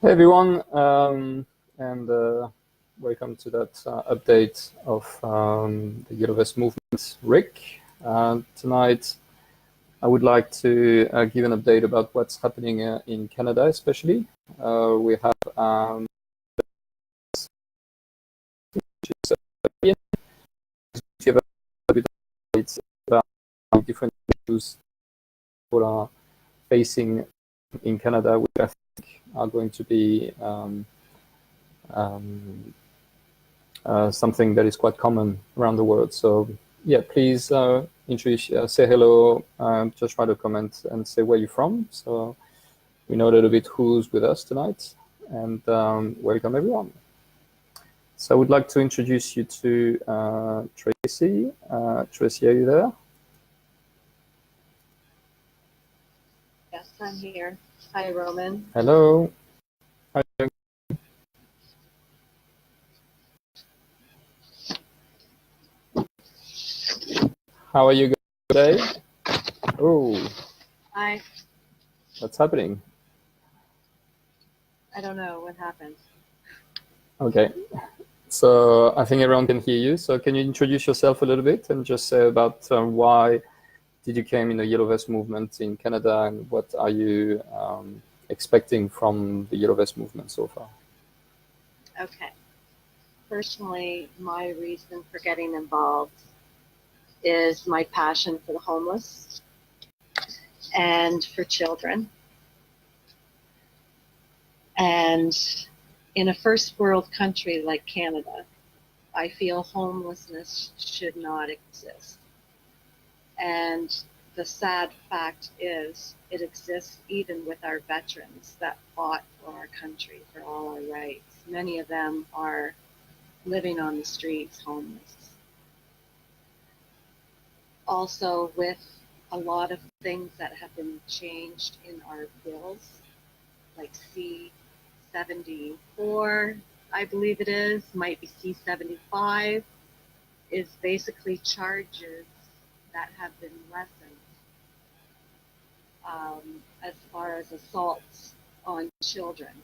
Hey everyone, and welcome to that update of the Yellow Vest Movement RIC. Tonight, I would like to give an update about what's happening in Canada, especially. We have give a bit of about different issues people are facing in Canada, which I think are going to be something that is quite common around the world. So yeah, please introduce, say hello, just write a comment and say where you're from, so we know a little bit who's with us tonight, and welcome everyone. So I would like to introduce you to Tracey. Tracey, are you there? Yes, I'm here. Hi, Roman. Hello. How are you doing? How are you today? Oh. Hi. What's happening? I don't know what happened. Okay. So I think everyone can hear you. So can you introduce yourself a little bit and just say about why did you came in the Yellow Vest movement in Canada, and what are you expecting from the Yellow Vest movement so far? Okay. Personally, my reason for getting involved is my passion for the homeless and for children. And in a first world country like Canada, I feel homelessness should not exist. And the sad fact is it exists even with our veterans that fought for our country, for all our rights. Many of them are living on the streets, homeless. Also, with a lot of things that have been changed in our bills, like C-74, I believe it is, might be C-75, is basically charges that have been lessened as far as assaults on children.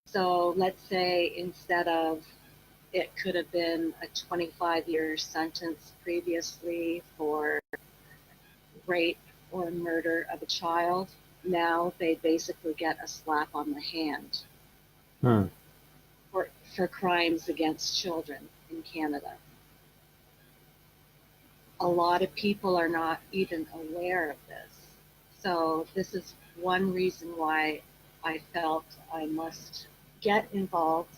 So let's say instead of, it could have been a 25-year sentence previously for rape or murder of a child, now they basically get a slap on the hand for crimes against children in Canada. A lot of people are not even aware of this. So this is one reason why I felt I must get involved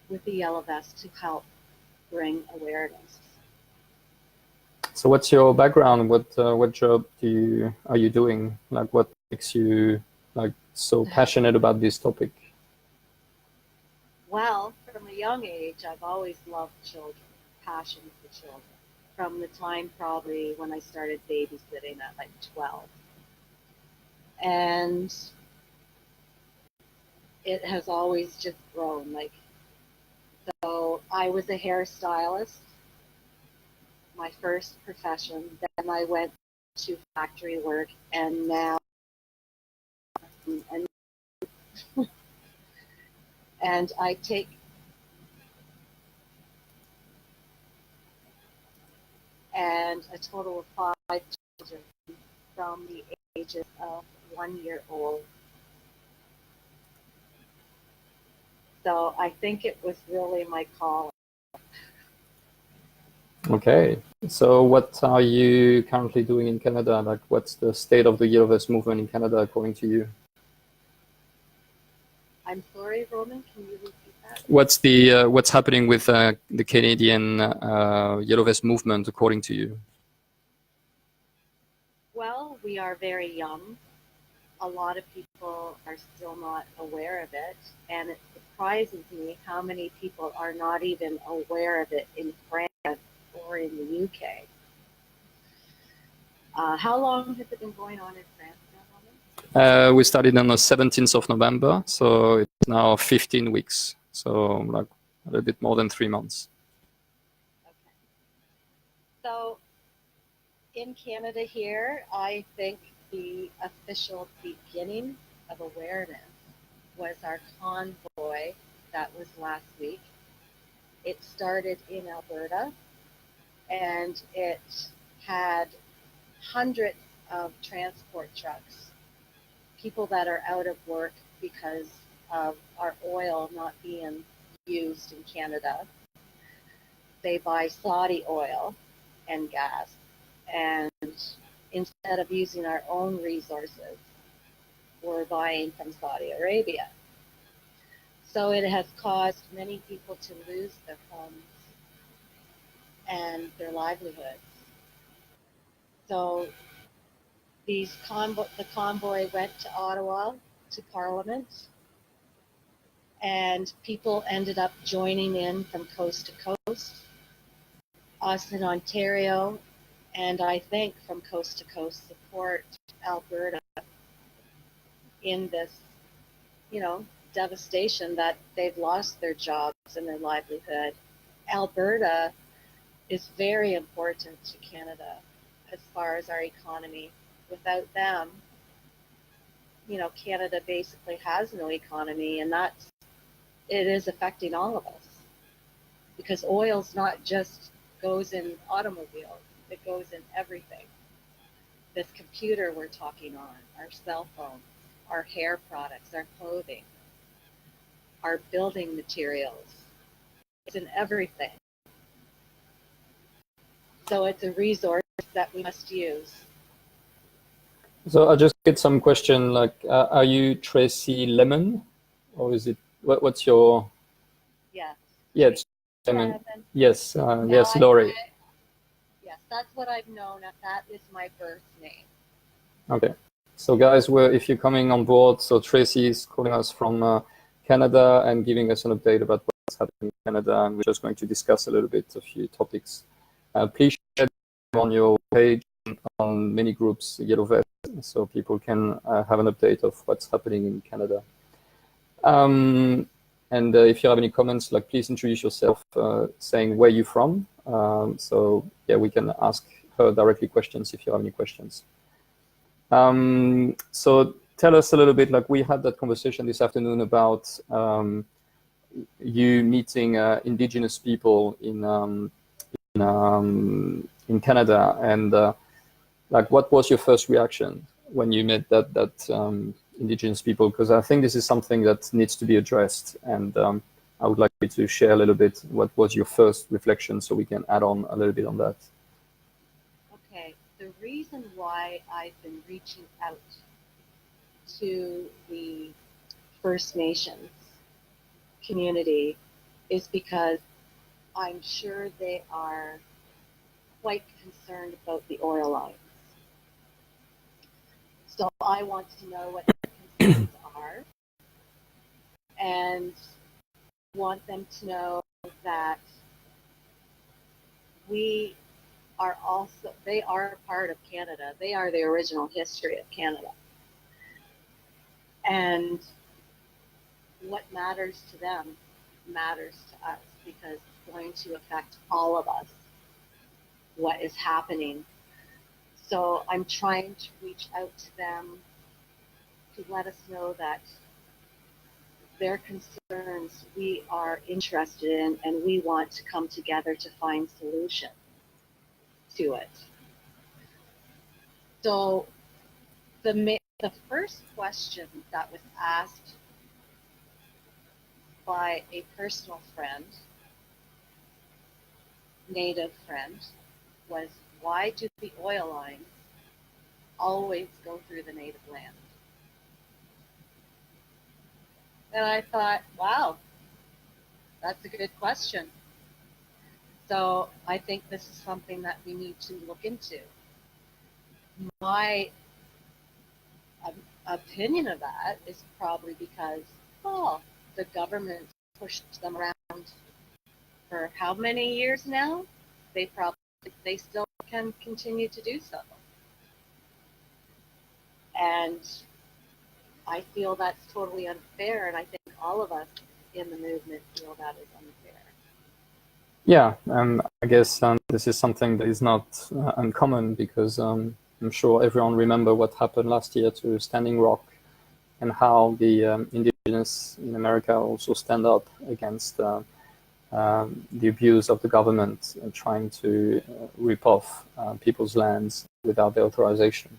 with the Yellow Vest to help bring awareness. So what's your background? What job are you doing? Like, what makes you like so passionate about this topic? Well, from a young age, I've always loved children, passion for children. From the time probably when I started babysitting at like 12. And it has always just grown. Like, so I was a hairstylist, my first profession. Then I went to factory work, and now and I take a total of 5 children from the ages of 1 year old. So I think it was really my calling. Okay. So what are you currently doing in Canada? Like, what's the state of the Yellow Vest movement in Canada according to you? I'm sorry, Roman, can you repeat that? What's happening with the Canadian Yellow Vest movement according to you? Well, we are very young. A lot of people are still not aware of it, and it surprises me how many people are not even aware of it in France or in the UK. How long has it been going on in France now? We started on the 17th of November, so it's now 15 weeks, so like a little bit more than 3 months. Okay. So in Canada here, I think the official beginning of awareness was our convoy that was last week. It started in Alberta, and it had hundreds of transport trucks, people that are out of work because of our oil not being used in Canada. They buy Saudi oil and gas, and instead of using our own resources, we're buying from Saudi Arabia. So it has caused many people to lose their homes and their livelihoods. So the convoy went to Ottawa, to Parliament, and people ended up joining in from coast to coast. Us in Ontario, and I think from coast to coast, support Alberta in this, devastation that they've lost their jobs and their livelihood. Alberta is very important to Canada as far as our economy. Without them, Canada basically has no economy, and it is affecting all of us, because oil's not just goes in automobiles, it goes in everything. This computer we're talking on, our cell phones, our hair products, our clothing, our building materials. It's in everything. So it's a resource that we must use. So I just get some question like, are you Tracey Lemon, or is it what's your? Yes. Yeah, it's Lemon. Yes, yes, Laurie. Yes, that's what I've known. That is my birth name. Okay. So guys, if you're coming on board, so Tracey is calling us from Canada and giving us an update about what's happening in Canada, and we're just going to discuss a little bit a few topics. Please share on your page on many groups, Yellow Vest, so people can have an update of what's happening in Canada. And if you have any comments, like please introduce yourself, saying where you're from. So yeah, we can ask her directly questions if you have any questions. So tell us a little bit, like we had that conversation this afternoon about you meeting Indigenous people in Canada, and like what was your first reaction when you met that Indigenous people? Because I think this is something that needs to be addressed, and I would like you to share a little bit what was your first reflection, so we can add on a little bit on that. Okay, the reason why I've been reaching out to the First Nations community is because I'm sure they are quite concerned about the oil lines. So I want to know what their concerns are, and want them to know that they are part of Canada. They are the original history of Canada. And what matters to them matters to us, because it's going to affect all of us, what is happening. So I'm trying to reach out to them to let us know that their concerns we are interested in, and we want to come together to find solutions to it. So the first question that was asked by a personal friend, native friend, was, why do the oil lines always go through the native land? And I thought, wow, that's a good question. So I think this is something that we need to look into. My opinion of that is probably because, the government pushed them around for how many years now? They still can continue to do so. And I feel that's totally unfair, and I think all of us in the movement feel that is unfair. Yeah, I guess this is something that is not uncommon, because I'm sure everyone remember what happened last year to Standing Rock, and how the indigenous in America also stand up against the abuse of the government and trying to rip off people's lands without their authorization.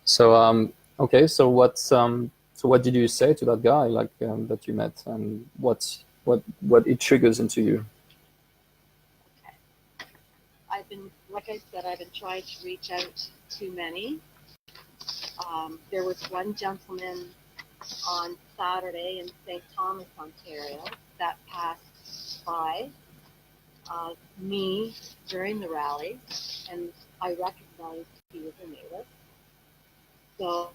So okay, so what did you say to that guy, like that you met, and what it triggers into you? I've been, like I said, I've been trying to reach out to many. There was one gentleman on Saturday in St. Thomas, Ontario, that passed by me during the rally, and I recognized he was a native. So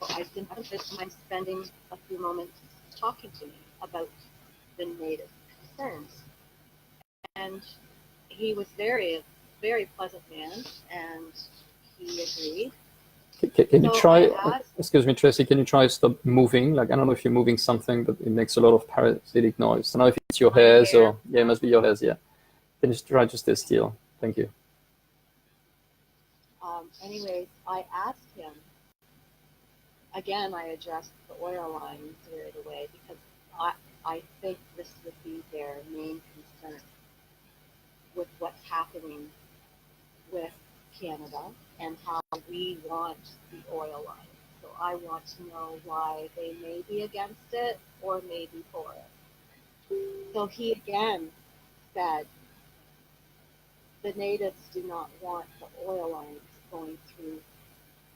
I didn't mind spending a few moments talking to me about the native concerns. And he was very pleasant man, and he agreed. Can you try, excuse me, Tracey, can you try stop moving? Like, I don't know if you're moving something, but it makes a lot of parasitic noise. I don't know if it's your hairs or, yeah, it must be your hairs, yeah. Can you try to stay still? Thank you. Anyways, I asked him, again, I addressed the oil lines right away, because I think this would be their main concern with what's happening with Canada and how we want the oil line. So I want to know why they may be against it or may be for it. So he again said the natives do not want the oil lines going through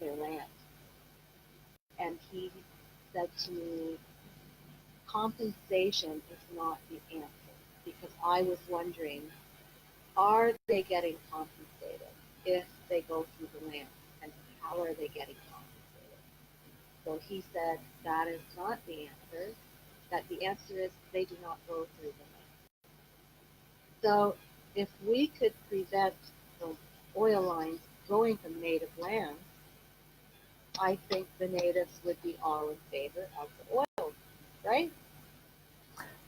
their land. And he said to me, compensation is not the answer, because I was wondering, are they getting compensated if they go through the land, and how are they getting compensated? So he said that is not the answer, that the answer is they do not go through the land. So if we could prevent the oil lines going from native lands, I think the natives would be all in favor of the oil, right?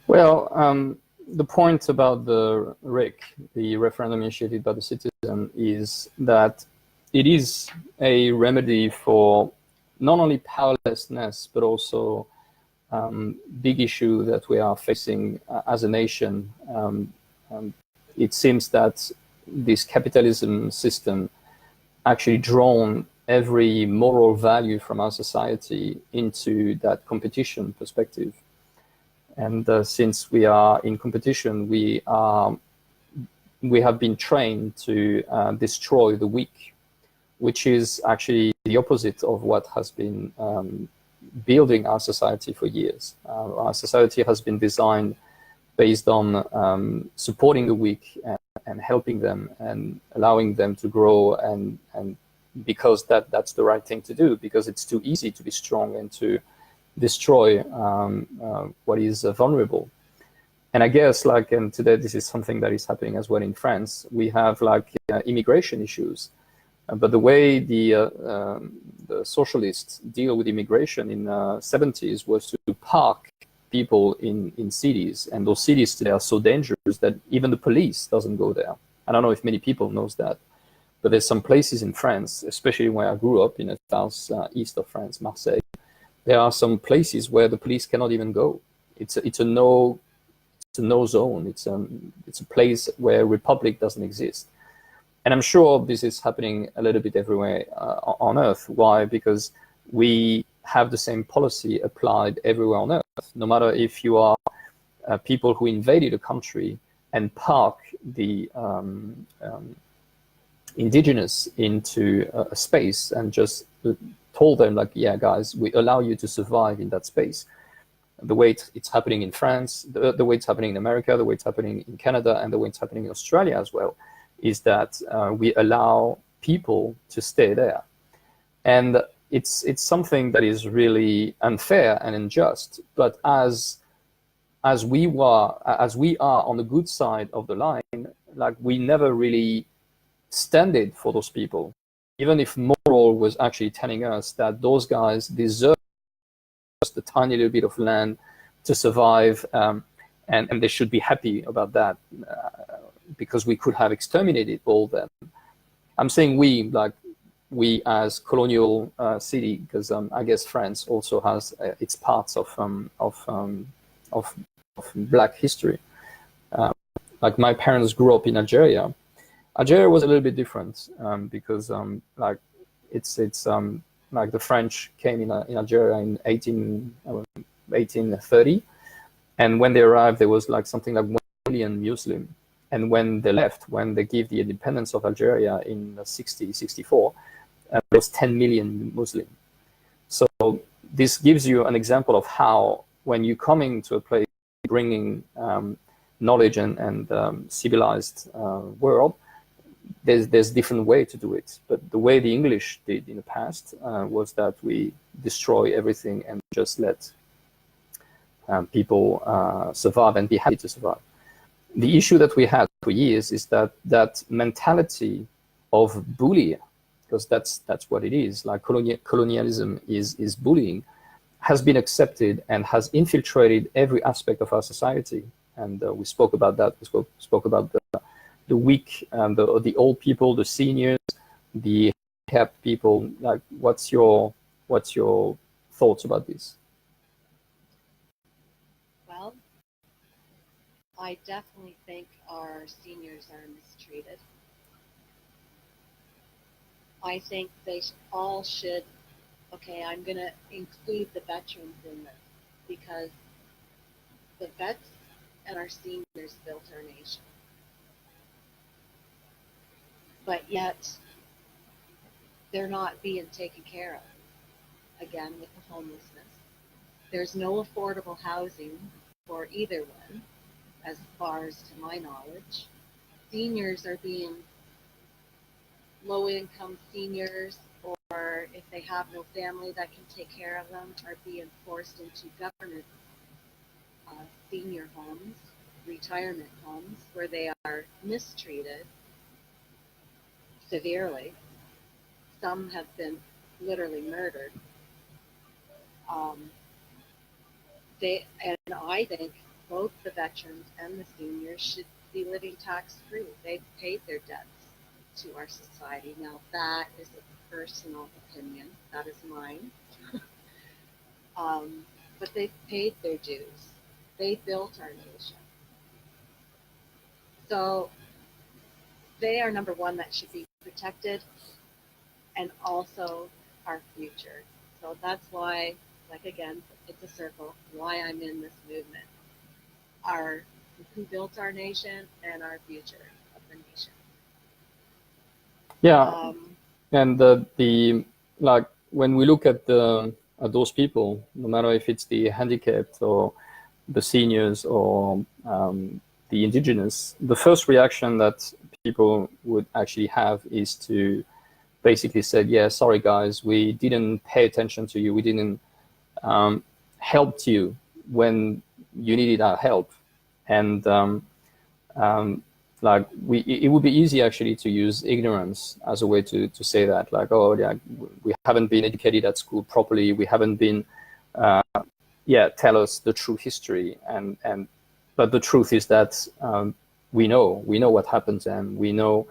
Well, the point about the RIC, the referendum initiated by the citizen, is that it is a remedy for not only powerlessness, but also big issue that we are facing as a nation. It seems that this capitalism system actually drawn every moral value from our society into that competition perspective. And since we are in competition, we have been trained to destroy the weak, which is actually the opposite of what has been building our society for years. Our society has been designed based on supporting the weak and helping them and allowing them to grow, and because that's the right thing to do, because it's too easy to be strong and to destroy what is vulnerable. And I guess, like, and today this is something that is happening as well in France. We have like immigration issues, but the way the socialists deal with immigration in the 70s was to park people in cities, and those cities today are so dangerous that even the police doesn't go there. I don't know if many people knows that, but there's some places in France, especially where I grew up in the south east of France, Marseille. There are some places where the police cannot even go. It's a no zone. It's a place where republic doesn't exist. And I'm sure this is happening a little bit everywhere on Earth. Why? Because we have the same policy applied everywhere on Earth. No matter if you are people who invaded a country and park the indigenous into a space and just told them, like, yeah, guys, we allow you to survive in that space. The way it's happening in France, the way it's happening in America, the way it's happening in Canada, and the way it's happening in Australia as well, is that we allow people to stay there. And it's something that is really unfair and unjust. But as we are on the good side of the line, like, we never really standed for those people, even if moral was actually telling us that those guys deserve just a tiny little bit of land to survive, and they should be happy about that, because we could have exterminated all them. I'm saying we, like, we as colonial city, because I guess France also has its parts of Black history. Like my parents grew up in Algeria. Algeria was a little bit different because like it's like the French came in Algeria in 1830, and when they arrived, there was like something like 1 million Muslim. And when they left, when they gave the independence of Algeria in 64, there was 10 million Muslim. So this gives you an example of how, when you're coming to a place bringing knowledge and civilized world, there's different way to do it. But the way the English did in the past was that we destroy everything and just let people survive and be happy to survive. The issue that we had for years is that mentality of bullying, because that's what it is, like colonialism is bullying, has been accepted and has infiltrated every aspect of our society. And we spoke about that. We spoke about the weak, the old people, the seniors, the handicapped people. Like, what's your thoughts about this? Well, I definitely think our seniors are mistreated. I think they all should, okay, I'm going to include the veterans in this, because the vets and our seniors built our nation. But yet, they're not being taken care of, again, with the homelessness. There's no affordable housing for either one, as far as to my knowledge. Seniors are being, low-income seniors, or if they have no family that can take care of them, are being forced into government senior homes, retirement homes, where they are mistreated severely. Some have been literally murdered. I think both the veterans and the seniors should be living tax-free. They've paid their debts to our society. Now, that is a personal opinion. That is mine. But they've paid their dues. They built our nation. So they are number one that should be protected, and also our future. So that's why, like, again, it's a circle, why I'm in this movement. Who built our nation and our future of the nation. Yeah, and the like, when we look at those people, no matter if it's the handicapped or the seniors or the indigenous, the first reaction that people would actually have is to basically say, yeah, sorry guys, we didn't pay attention to you, we didn't help you when you needed our help. And like, it would be easy actually to use ignorance as a way to say that, like, oh yeah, we haven't been educated at school properly, we haven't been tell us the true history, but the truth is that we know what happens, and we know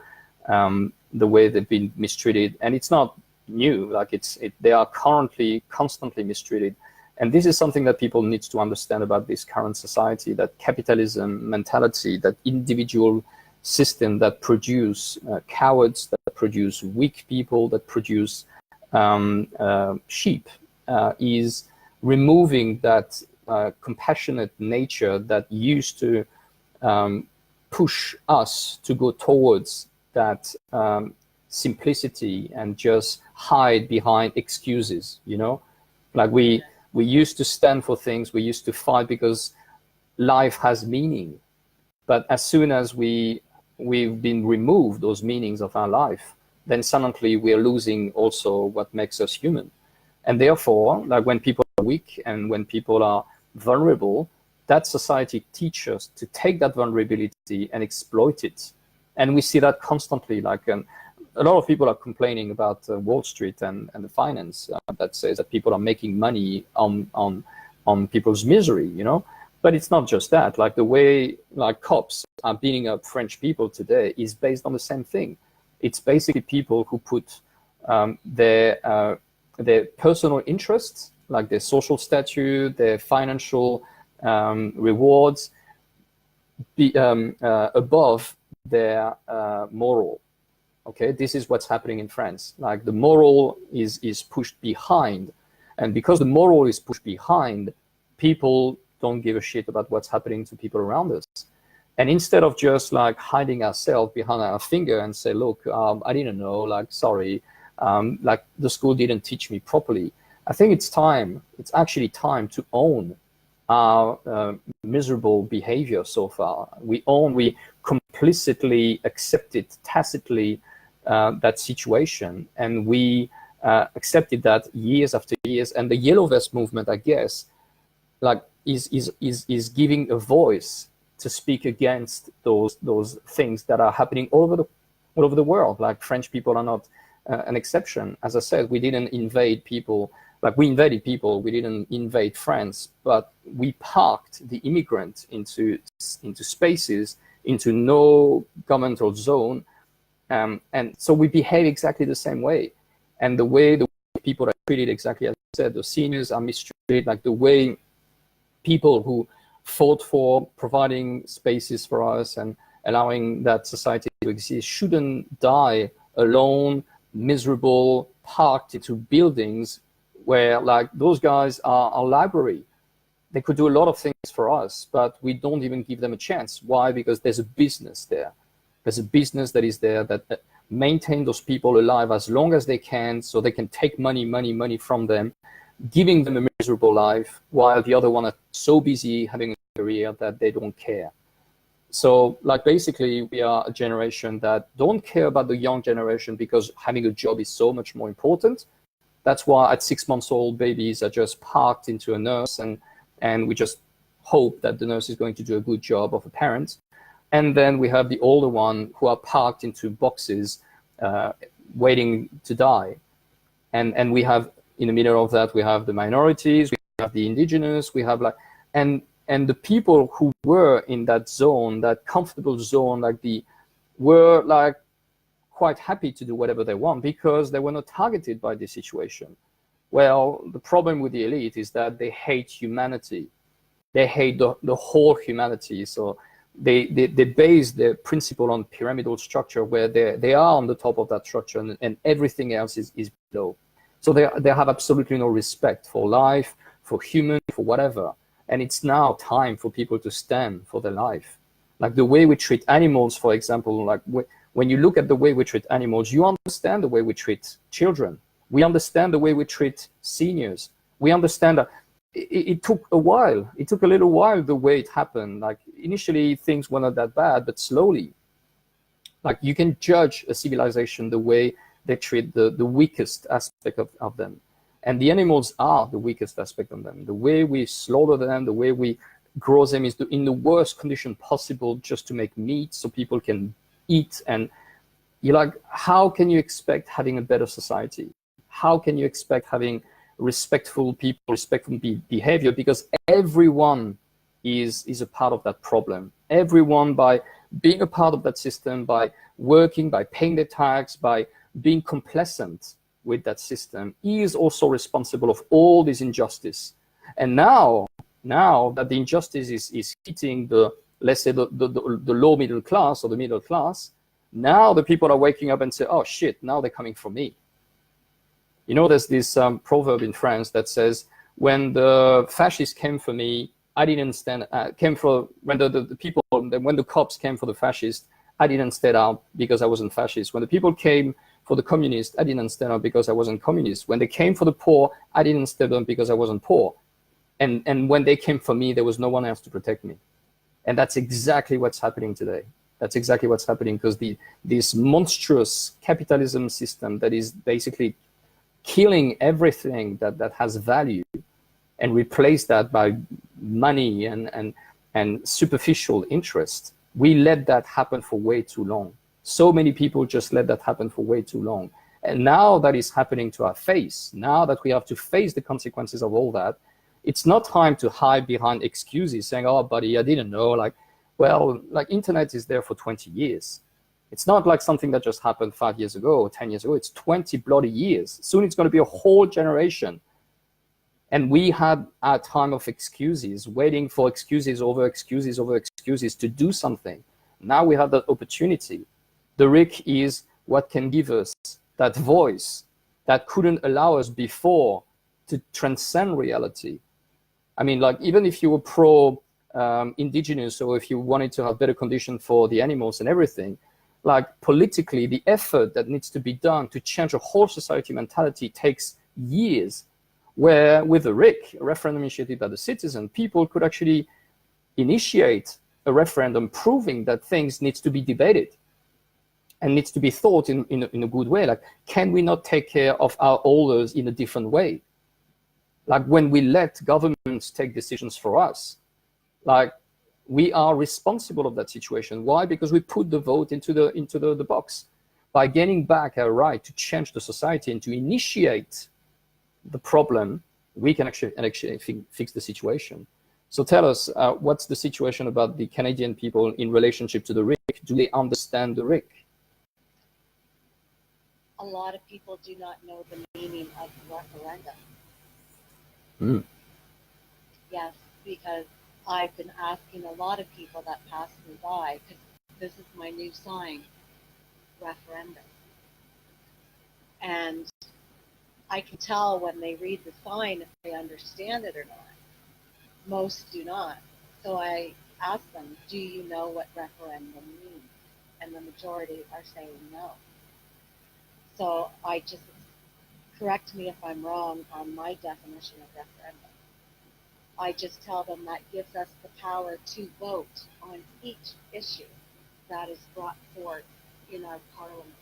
the way they've been mistreated, and it's not new. Like, they are constantly mistreated. And this is something that people need to understand about this current society, that capitalism mentality, that individual system that produce cowards, that produce weak people, that produce sheep, is removing that compassionate nature that used to push us to go towards that simplicity and just hide behind excuses, you know? Like, we used to stand for things, we used to fight because life has meaning. But as soon as we've been removed those meanings of our life, then suddenly we are losing also what makes us human. And therefore, like, when people are weak and when people are vulnerable, that society teaches us to take that vulnerability and exploit it. And we see that constantly. Like, a lot of people are complaining about Wall Street and the finance that says that people are making money on people's misery, you know. But it's not just that. Like, the way, like, cops are beating up French people today is based on the same thing. It's basically people who put their personal interests, like their social status, their financial rewards, above their moral. Okay, this is what's happening in France. Like the moral is pushed behind, and because the moral is pushed behind, people don't give a shit about what's happening to people around us. And instead of just like hiding ourselves behind our finger and say, look, I didn't know, like, sorry, like the school didn't teach me properly. I think it's actually time to own our miserable behavior so far. We complicitly accepted tacitly that situation, and we accepted that years after years. And the Yellow Vest movement, I guess, like is giving a voice to speak against those things that are happening all over the world. Like French people are not an exception. As I said, we didn't invade people. Like we invaded people, we didn't invade France, but we parked the immigrant into spaces, into no governmental zone, and so we behave exactly the same way. And the way the people are treated, exactly as I said, the seniors are mistreated, like the way people who fought for providing spaces for us and allowing that society to exist shouldn't die alone, miserable, parked into buildings where like those guys are our library. They could do a lot of things for us, but we don't even give them a chance. Why? Because there's a business there. There's a business that is there that maintain those people alive as long as they can, so they can take money from them, giving them a miserable life, while the other one are so busy having a career that they don't care. So like basically we are a generation that don't care about the young generation because having a job is so much more important. That's why at 6 months old, babies are just parked into a nurse, and we just hope that the nurse is going to do a good job of a parent. And then we have the older one who are parked into boxes, waiting to die. And we have, in the middle of that, we have the minorities, we have the indigenous, we have like, and the people who were in that zone, that comfortable zone, were like quite happy to do whatever they want because they were not targeted by this situation. Well, the problem with the elite is that they hate humanity. They hate the whole humanity. So they base their principle on pyramidal structure where they are on the top of that structure and everything else is below. So they have absolutely no respect for life, for human, for whatever. And it's now time for people to stand for their life. Like the way we treat animals, for example, like when you look at the way we treat animals, you understand the way we treat children. We understand the way we treat seniors. We understand that it took a while. It took a little while the way it happened. Like initially things were not that bad, but slowly. Like you can judge a civilization the way they treat the weakest aspect of them. And the animals are the weakest aspect of them. The way we slaughter them, the way we grow them is in the worst condition possible just to make meat so people can eat. And you're like, how can you expect having a better society? How can you expect having respectful people, respectful behavior? Because everyone is a part of that problem. Everyone, by being a part of that system, by working, by paying their tax, by being complacent with that system, is also responsible of all this injustice. And now that the injustice is hitting let's say the low middle class or the middle class, now the people are waking up and say, oh shit, now they're coming for me. You know, there's this proverb in France that says, when the fascists came for me, I didn't stand, when the cops came for the fascists, I didn't stand out because I wasn't fascist. When the people came for the communists, I didn't stand up because I wasn't communist. When they came for the poor, I didn't stand up because I wasn't poor. And when they came for me, there was no one else to protect me. And that's exactly what's happening today. That's exactly what's happening, because this monstrous capitalism system that is basically killing everything that has value and replace that by money and superficial interest. We let that happen for way too long. So many people just let that happen for way too long. And now that is happening to our face, now that we have to face the consequences of all that, it's not time to hide behind excuses saying, oh, buddy, I didn't know. Like, well, like internet is there for 20 years. It's not like something that just happened 5 years ago or 10 years ago. It's 20 bloody years. Soon it's going to be a whole generation. And we had our time of excuses, waiting for excuses over excuses over excuses to do something. Now we have that opportunity. The RIC is what can give us that voice that couldn't allow us before to transcend reality. I mean, like, even if you were pro indigenous, or if you wanted to have better conditions for the animals and everything, like, politically, the effort that needs to be done to change a whole society mentality takes years, where with the RIC, a referendum initiated by the citizen, people could actually initiate a referendum proving that things needs to be debated and needs to be thought in a good way. Like, can we not take care of our elders in a different way? Like, when we let governments take decisions for us, like, we are responsible of that situation. Why? Because we put the vote into the box. By getting back our right to change the society and to initiate the problem, we can actually fix the situation. So tell us, what's the situation about the Canadian people in relationship to the RIC? Do they understand the RIC? A lot of people do not know the meaning of referendum. Yes, because I've been asking a lot of people that pass me by, because this is my new sign, referendum. And I can tell when they read the sign if they understand it or not. Most do not. So I ask them, do you know what referendum means? And the majority are saying no. So I just, correct me if I'm wrong on my definition of referendum. I just tell them that gives us the power to vote on each issue that is brought forth in our parliament.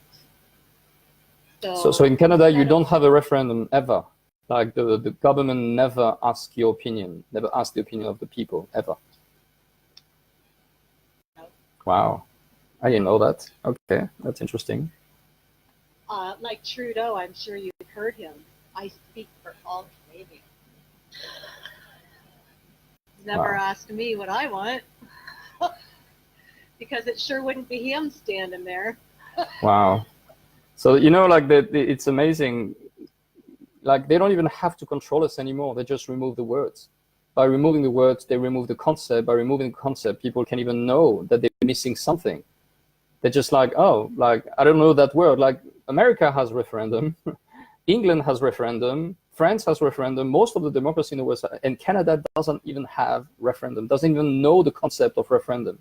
So in Canada, you don't have a referendum ever. Like, the government never asks your opinion, never asks the opinion of the people, ever. No. Wow. I didn't know that. Okay, that's interesting. Like Trudeau, I'm sure you've heard him. I speak for all Canadians. He's never asked me what I want, because it sure wouldn't be him standing there. Wow. So, you know, like, it's amazing. Like, they don't even have to control us anymore. They just remove the words. By removing the words, they remove the concept. By removing the concept, people can even know that they're missing something. They're just like, oh, like, I don't know that word. Like, America has referendum, England has referendum, France has referendum, most of the democracy in the West, and Canada doesn't even have referendum, doesn't even know the concept of referendum.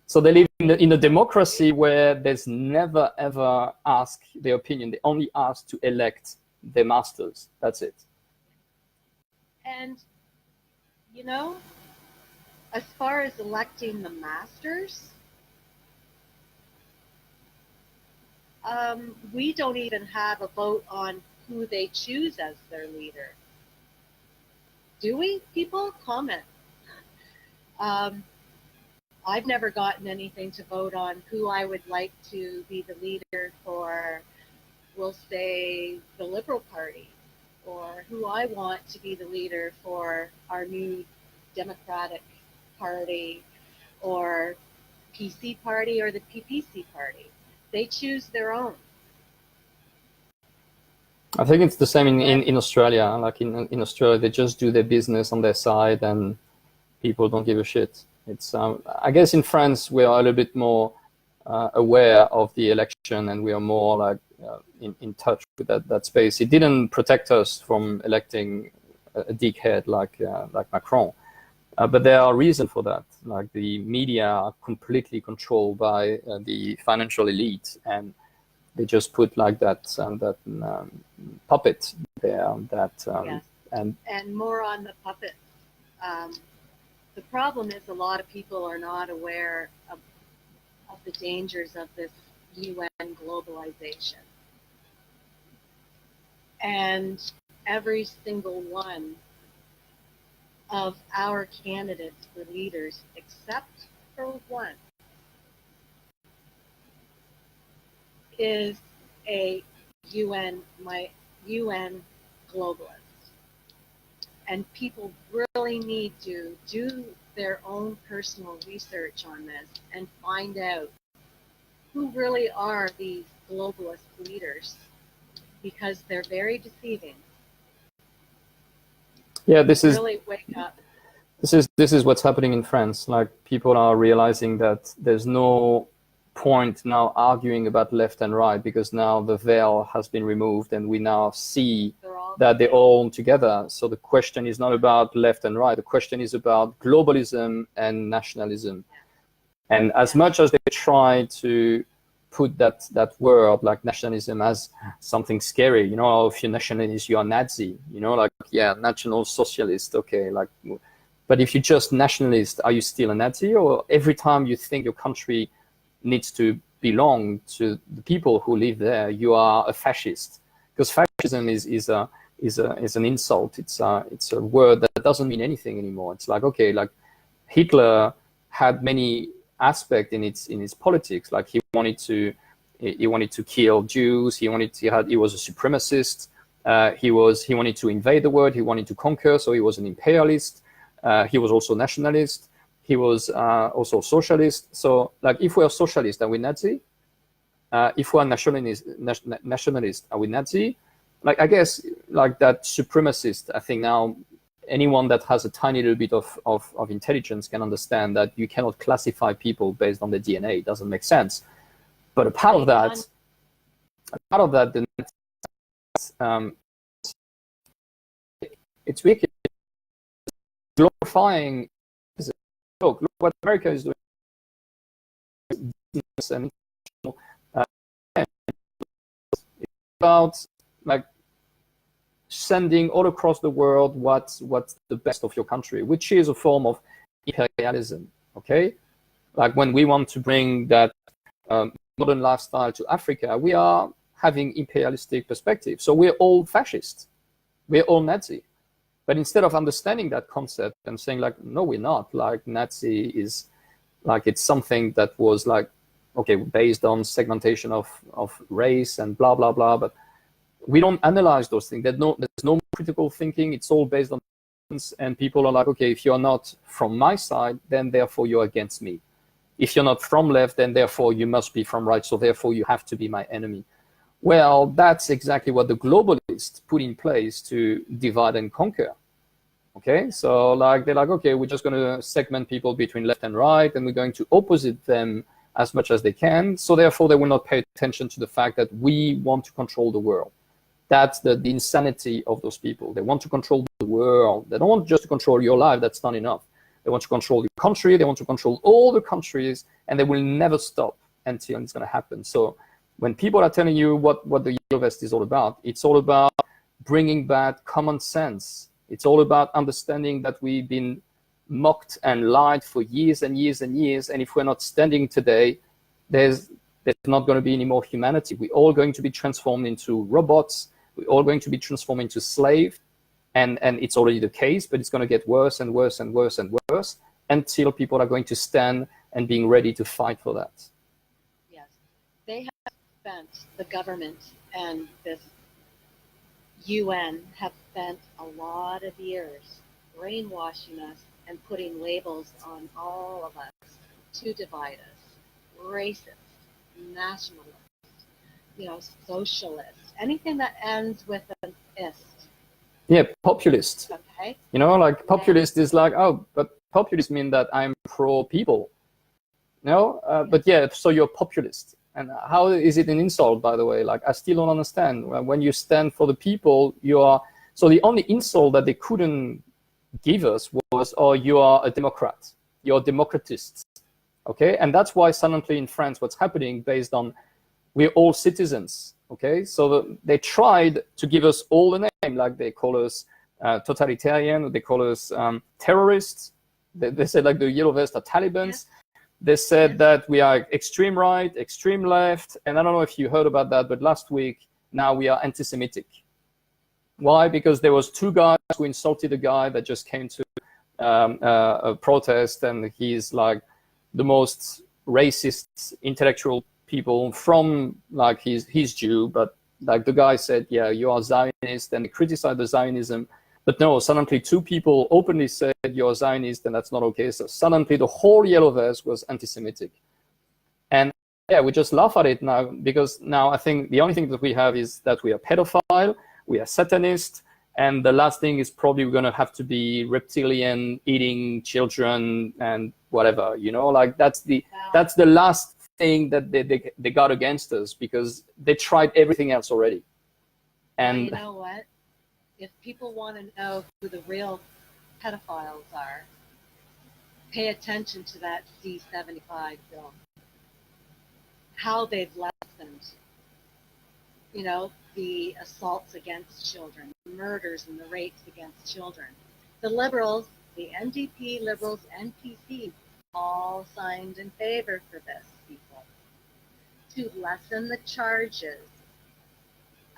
So they live in a democracy where there's never, ever ask their opinion. They only ask to elect their masters. That's it. And, you know, as far as electing the masters, we don't even have a vote on who they choose as their leader. Do we? People comment. I've never gotten anything to vote on who I would like to be the leader for, we'll say, the Liberal Party, or who I want to be the leader for our new Democratic Party, or PC Party, or the PPC Party. They choose their own. I think it's the same in Australia. Like, in Australia, they just do their business on their side, and people don't give a shit. It's I guess in France we are a little bit more aware of the election, and we are more like in touch with that space. It didn't protect us from electing a dickhead like Macron, but there are reasons for that. Like, the media are completely controlled by the financial elite, and they just put like that puppet there. Yes. And more on the puppet. The problem is a lot of people are not aware of the dangers of this UN globalization. And every single one of our candidates for leaders, except for one, is a UN globalist. And people really need to do their own personal research on this and find out who really are these globalist leaders, because they're very deceiving. Yeah, this is really wake up. This is what's happening in France. Like, people are realizing that there's no point now arguing about left and right, because now the veil has been removed and we now see that they're all together. So the question is not about left and right. The question is about globalism and nationalism. And as much as they try to put that word, like nationalism, as something scary, you know, if you're nationalist, you're a Nazi, you know, like, yeah, national socialist, okay, like, but if you're just nationalist, are you still a Nazi? Or every time you think your country needs to belong to the people who live there, you are a fascist? Because fascism is an insult. It's a word that doesn't mean anything anymore. It's like, okay, like Hitler had many aspects in its politics. Like, he wanted to kill Jews. He was a supremacist. He wanted to invade the world. He wanted to conquer. So he was an imperialist. He was also nationalist. He was also socialist. So, like, if we are socialist, are we Nazi? If we are nationalist, are we Nazi? Like, I guess, like, that supremacist, I think now anyone that has a tiny little bit of intelligence can understand that you cannot classify people based on their DNA. It doesn't make sense. But a part of that, it's wicked. Glorifying, look what America is doing, and it's about, like, sending all across the world what's the best of your country, which is a form of imperialism. Okay, like, when we want to bring that modern lifestyle to Africa, we are having imperialistic perspective. So we're all fascist, we're all Nazi. But instead of understanding that concept and saying, like, no, we're not, like, Nazi is, like, it's something that was, like, okay, based on segmentation of race and blah, blah, blah. But we don't analyze those things. There's no critical thinking. It's all based on, and people are like, okay, if you're not from my side, then therefore you're against me. If you're not from left, then therefore you must be from right. So therefore you have to be my enemy. Well, that's exactly what the globalists put in place to divide and conquer. Okay, so, like, they're like, okay, we're just going to segment people between left and right, and we're going to opposite them as much as they can. So therefore, they will not pay attention to the fact that we want to control the world. That's the insanity of those people. They want to control the world. They don't want just to control your life. That's not enough. They want to control your country. They want to control all the countries, and they will never stop until it's going to happen. So when people are telling you what the Yellow Vest is all about, it's all about bringing back common sense. It's all about understanding that we've been mocked and lied for years and years and years. And if we're not standing today, there's not going to be any more humanity. We're all going to be transformed into robots. We're all going to be transformed into slaves. And it's already the case, but it's going to get worse and worse and worse and worse until people are going to stand and being ready to fight for that. Yes. They have spent, the government and this UN have spent a lot of years brainwashing us and putting labels on all of us to divide us. Racist, nationalist, socialist, anything that ends with an ist. Yeah, populist. Okay. Like, populist is like, oh, but populist means that I'm pro-people. But yeah, so you're populist. And how is it an insult, by the way? Like, I still don't understand. When you stand for the people, you are... So the only insult that they couldn't give us was, oh, you are a Democrat. You're democratists. Okay? And that's why suddenly in France, what's happening based on we're all citizens. Okay? So they tried to give us all the name. Like, they call us totalitarian. They call us terrorists. They said, like, the Yellow Vest are Talibans. Yes. They said that we are extreme right, extreme left, and I don't know if you heard about that, but last week, now we are anti-Semitic. Why? Because there was 2 guys who insulted a guy that just came to a protest, and he's, like, the most racist intellectual people from, like, he's Jew, but, like, the guy said, yeah, you are Zionist, and they criticized the Zionism. But no, suddenly 2 people openly said you're a Zionist, and that's not okay. So suddenly the whole Yellow Vest was anti-Semitic. And yeah, we just laugh at it now, because now I think the only thing that we have is that we are pedophile, we are satanist, and the last thing is probably we're going to have to be reptilian, eating children and whatever, you know, like that's the last thing that they got against us, because they tried everything else already. And well, you know what? If people want to know who the real pedophiles are, pay attention to that C-75 film. How they've lessened, you know, the assaults against children, the murders and the rapes against children. The liberals, the NDP, liberals, and PC, all signed in favor for this, people, to lessen the charges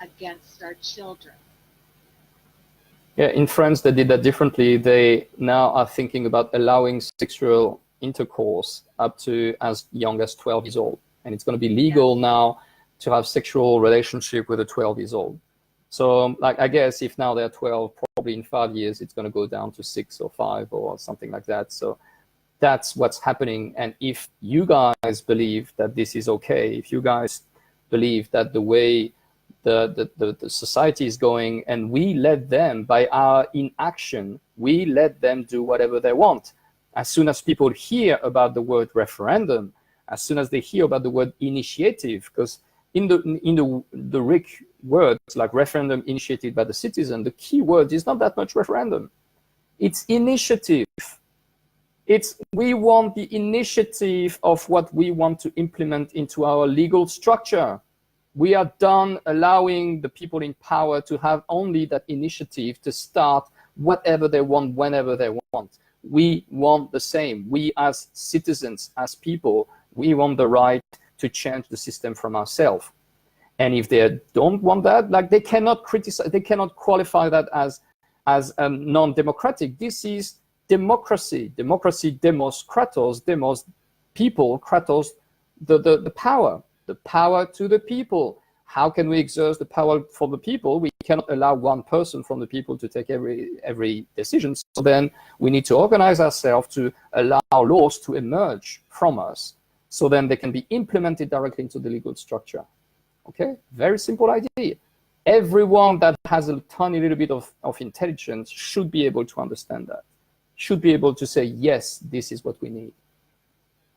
against our children. yeah, in France, they did that differently. They now are thinking about allowing sexual intercourse up to as young as 12 years old. And it's going to be legal now to have sexual relationship with a 12 years old. So like, I guess if now they're 12, probably in 5 years, it's going to go down to 6 or 5 or something like that. So that's what's happening. And if you guys believe that this is okay, if you guys believe that the way the society is going, and we let them, by our inaction, we let them do whatever they want. As soon as people hear about the word referendum, as soon as they hear about the word initiative, because in the RIC words like referendum initiated by the citizen, the key word is not that much referendum. It's initiative. It's we want the initiative of what we want to implement into our legal structure. We are done allowing the people in power to have only that initiative to start whatever they want, whenever they want. We want the same. We as citizens, as people, we want the right to change the system from ourselves. And if they don't want that, like they cannot criticize, they cannot qualify that as non-democratic. This is democracy. Democracy, demos, kratos, demos, people, kratos, the power. The power to the people. How can we exert the power for the people? We cannot allow one person from the people to take every decision. So then we need to organize ourselves to allow laws to emerge from us, so then they can be implemented directly into the legal structure. Okay, very simple idea. Everyone that has a tiny little bit of intelligence should be able to understand that, should be able to say, yes, this is what we need.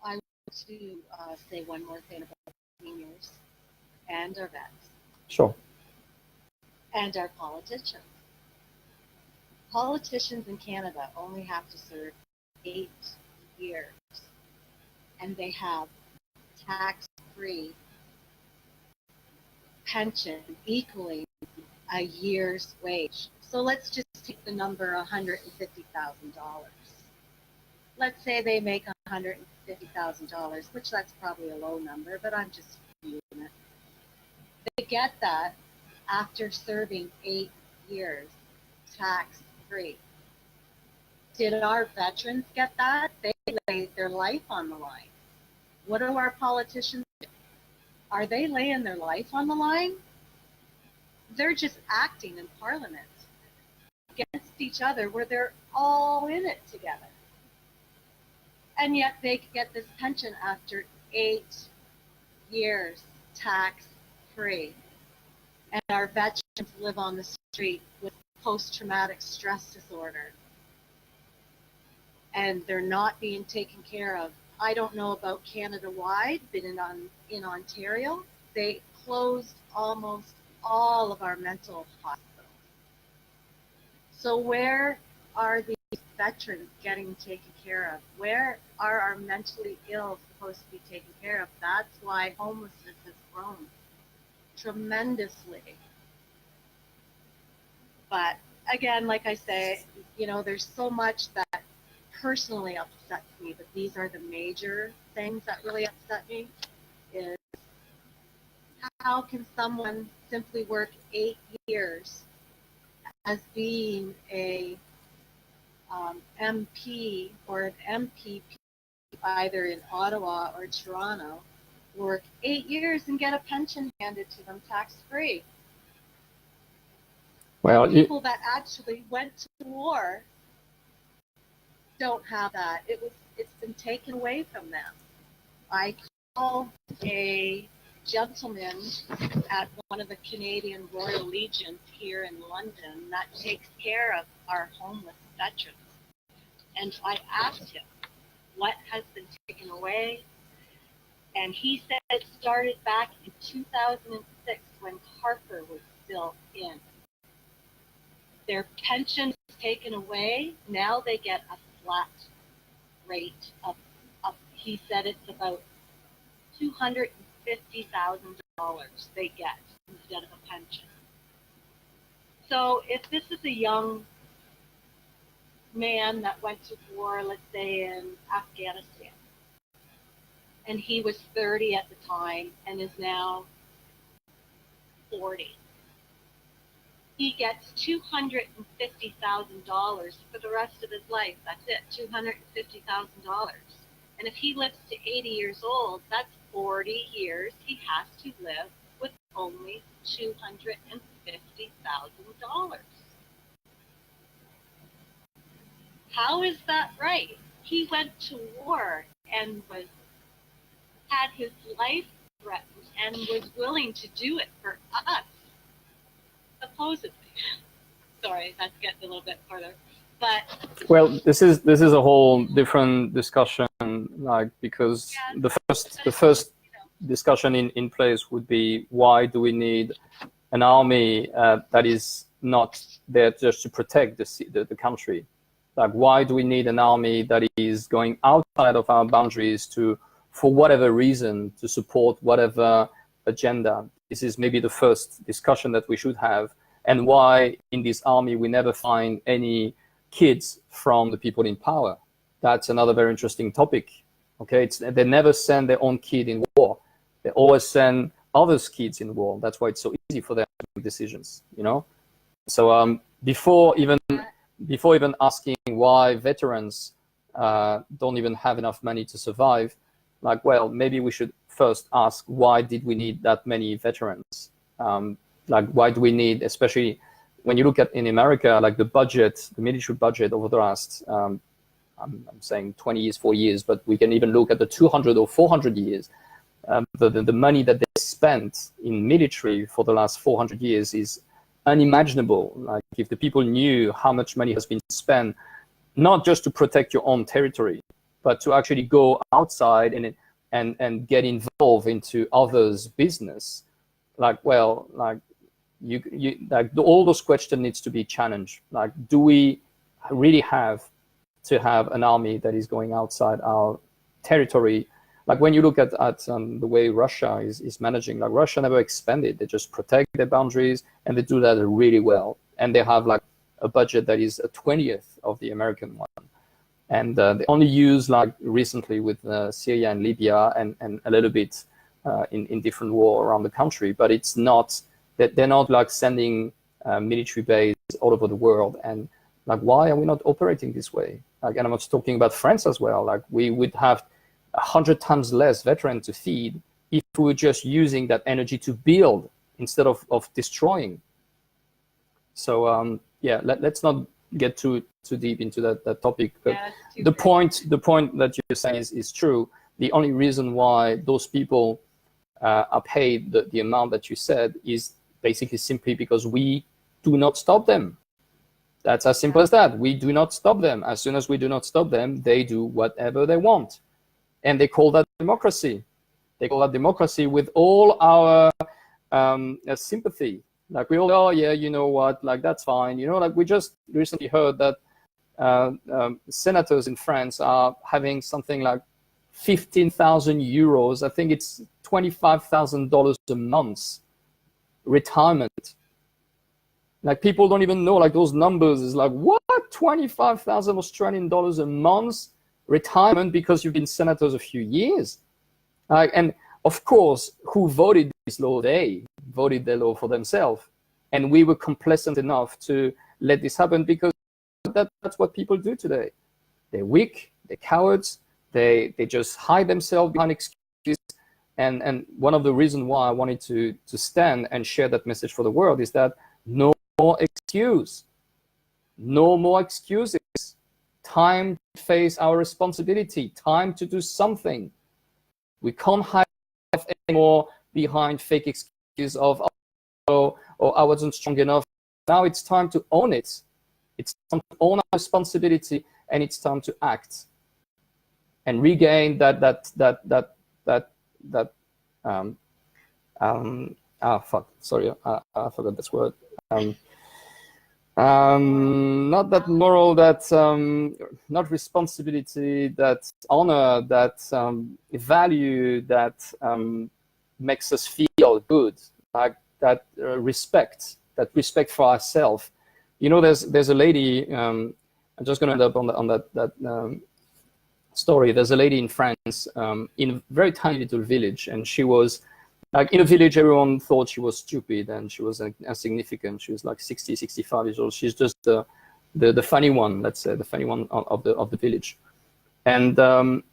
I want to say one more thing about seniors and our vets. Sure. And our politicians. Politicians in Canada only have to serve 8 years, and they have tax-free pension equaling a year's wage. So let's just take the number $150,000. Let's say they make $150,000, which that's probably a low number, but I'm just using it. They get that after serving 8 years, tax-free. Did our veterans get that? They laid their life on the line. What do our politicians do? Are they laying their life on the line? They're just acting in Parliament against each other, where they're all in it together. And yet they get this pension after 8 years, tax-free. And our veterans live on the street with post-traumatic stress disorder. And they're not being taken care of. I don't know about Canada-wide, but in Ontario, they closed almost all of our mental hospitals. So where are these veterans getting taken care of? Where are our mentally ill supposed to be taken care of? That's why homelessness has grown tremendously. But again, like I say, you know, there's so much that personally upsets me, but these are the major things that really upset me. Is how can someone simply work 8 years as being a MP or an MPP, either in Ottawa or Toronto, work 8 years and get a pension handed to them tax-free? Well, people that actually went to war don't have that. It's been taken away from them. I a gentleman at one of the Canadian Royal Legions here in London that takes care of our homeless veterans. And I asked him, what has been taken away? And he said it started back in 2006 when Harper was still in. Their pension is taken away. Now they get a flat rate of he said it's about $250,000 they get instead of a pension. So if this is a young man that went to war, let's say in Afghanistan, and he was 30 at the time and is now 40, he gets $250,000 for the rest of his life. That's it, $250,000. And if he lives to 80 years old, that's 40 years he has to live with only $250,000. How is that right? He went to war and had his life threatened and was willing to do it for us, supposedly. Sorry, that's getting a little bit further. But well, this is a whole different discussion, like, because the first discussion in place would be, why do we need an army that is not there just to protect the country? Like, why do we need an army that is going outside of our boundaries to, for whatever reason, to support whatever agenda? This is maybe the first discussion that we should have. And why in this army we never find any kids from the people in power. That's another very interesting topic. Okay, they never send their own kid in war. They always send others' kids in war. That's why it's so easy for them to make decisions, you know? So before even asking why veterans don't even have enough money to survive, like, well, maybe we should first ask, why did we need that many veterans? Like, why do we need, especially when you look at in America, like the budget, the military budget over the last, I'm saying 20 years, 4 years, but we can even look at the 200 or 400 years. The money that they spent in military for the last 400 years is unimaginable. Like, if the people knew how much money has been spent, not just to protect your own territory, but to actually go outside and get involved into others' business, like, well, like, you like, all those questions needs to be challenged. Like, do we really have to have an army that is going outside our territory? Like, when you look at the way Russia is managing, like, Russia never expanded. They just protect their boundaries, and they do that really well. And they have like a budget that is a 20th of the American one. And they only use, like, recently with Syria and Libya and a little bit in different war around the country, but it's not that they're not like sending military base all over the world. And like, why are we not operating this way? Like, and I'm not talking about France as well. Like, we would have 100 times less veterans to feed if we were just using that energy to build instead of destroying. So yeah, let's not get too deep into that topic. But yeah, the point that you're saying is true. The only reason why those people are paid the amount that you said is basically simply because we do not stop them. That's as simple as that. We do not stop them. As soon as we do not stop them, they do whatever they want. And they call that democracy. They call that democracy with all our sympathy. Like, we all, oh yeah, you know what, like, that's fine. You know, like, we just recently heard that senators in France are having something like 15,000 euros. I think it's $25,000 a month retirement. Like, people don't even know, like, those numbers is like, what? 25,000 Australian dollars a month retirement because you've been senators a few years. And of course, who voted this law? They voted the law for themselves. And we were complacent enough to let this happen because that's what people do today. They're weak, they're cowards, they just hide themselves behind excuses. And one of the reasons why I wanted to stand and share that message for the world is that no more excuse. No more excuses. Time to face our responsibility. Time to do something. We can't hide anymore behind fake excuses of, oh, or I wasn't strong enough. Now it's time to own it. It's time to own our responsibility, and it's time to act and regain that sorry, I forgot this word. Not that moral, that not responsibility, that honor, that value, that makes us feel good, like that respect for ourselves. You know, there's a lady. I'm just going to end up on that story. There's a lady in France, in a very tiny little village, and she was like, in a village, everyone thought she was stupid and she was insignificant. She was like 60, 65 years old. She's just the funny one, let's say, the funny one of the village. And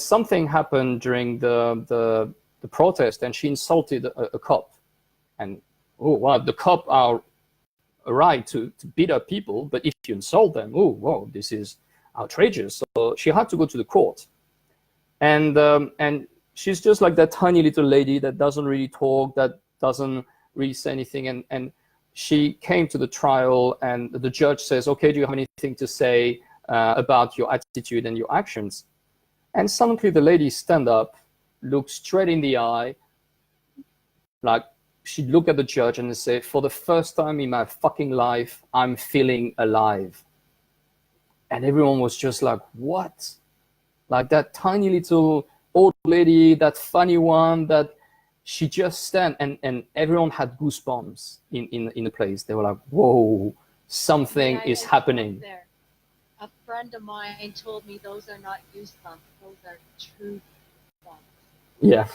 something happened during the protest, and she insulted a cop. And oh wow, the cop are a right to beat up people, but if you insult them, oh whoa, this is outrageous. So she had to go to the court, and she's just like that tiny little lady that doesn't really talk, that doesn't really say anything. And she came to the trial, and the judge says, okay, do you have anything to say about your attitude and your actions? And suddenly the lady stand up, look straight in the eye, like she'd look at the judge and say, for the first time in my fucking life, I'm feeling alive. And everyone was just like, what? Like that tiny little old lady, that funny one, that she just stand, and everyone had goosebumps in the place. They were like, whoa, something is happening. There. A friend of mine told me those are not goosebumps, those are true bumps. Yeah.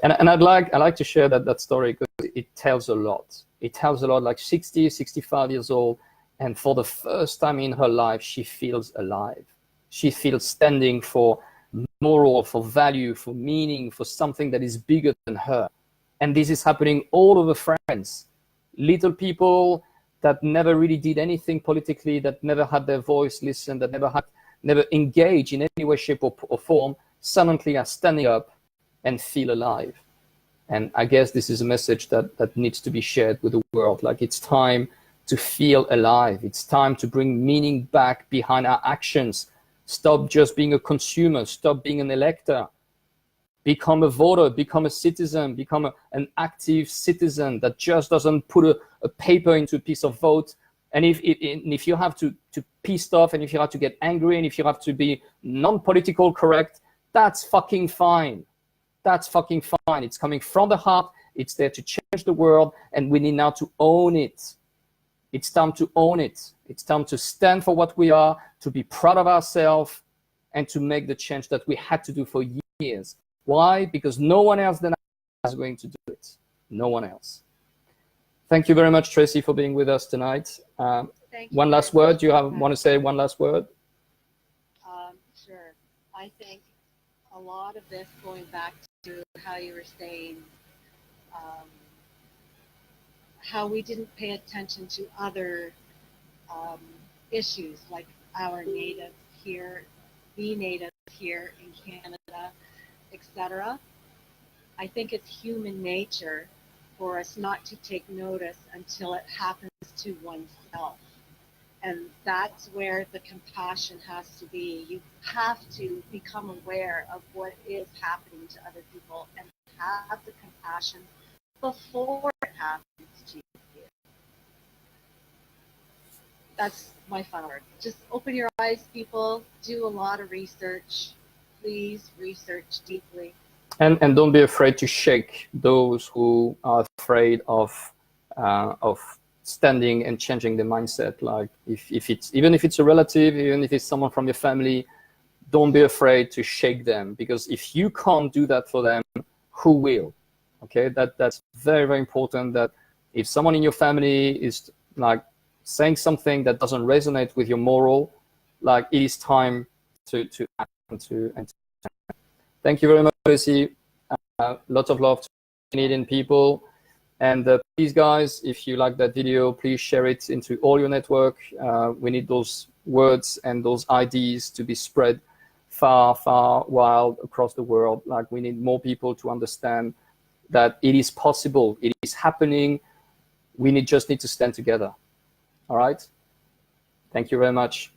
and I like to share that story because it tells a lot. It tells a lot, like 60, 65 years old, and for the first time in her life, she feels alive. She feels standing for moral, for value, for meaning, for something that is bigger than her. And this is happening all over France. Little people that never really did anything politically, that never had their voice listened, that never engaged in any way, shape, or form, suddenly are standing up and feel alive. And I guess this is a message that needs to be shared with the world. Like, it's time to feel alive. It's time to bring meaning back behind our actions. Stop just being a consumer. Stop being an elector. Become a voter. Become a citizen. Become an active citizen that just doesn't put a paper into a piece of vote. And if you have to piss off, and if you have to get angry, and if you have to be non-political correct, that's fucking fine. That's fucking fine. It's coming from the heart. It's there to change the world, and we need now to own it. It's time to own it. It's time to stand for what we are, to be proud of ourselves, and to make the change that we had to do for years. Why? Because no one else than us is going to do it. No one else. Thank you very much, Tracey, for being with us tonight. One last word. Do you want to say one last word? Sure. I think a lot of this, going back to how you were saying, how we didn't pay attention to other issues, like our native here, the native here in Canada, etc. I think it's human nature for us not to take notice until it happens to oneself. And that's where the compassion has to be. You have to become aware of what is happening to other people and have the compassion before it happens to you. That's my final word. Just open your eyes, people. Do a lot of research. Please research deeply. And don't be afraid to shake those who are afraid of standing and changing the mindset. Like even if it's a relative, even if it's someone from your family, don't be afraid to shake them, because if you can't do that for them, who will? Okay, that's very, very important. That if someone in your family is like saying something that doesn't resonate with your moral, like, it is time to act and to. Thank you very much, Tracey. Lots of love to Canadian people. And please, guys, if you like that video, please share it into all your network. We need those words and those ideas to be spread far, far wild across the world. Like, we need more people to understand that it is possible, it is happening. We just need to stand together. All right? Thank you very much.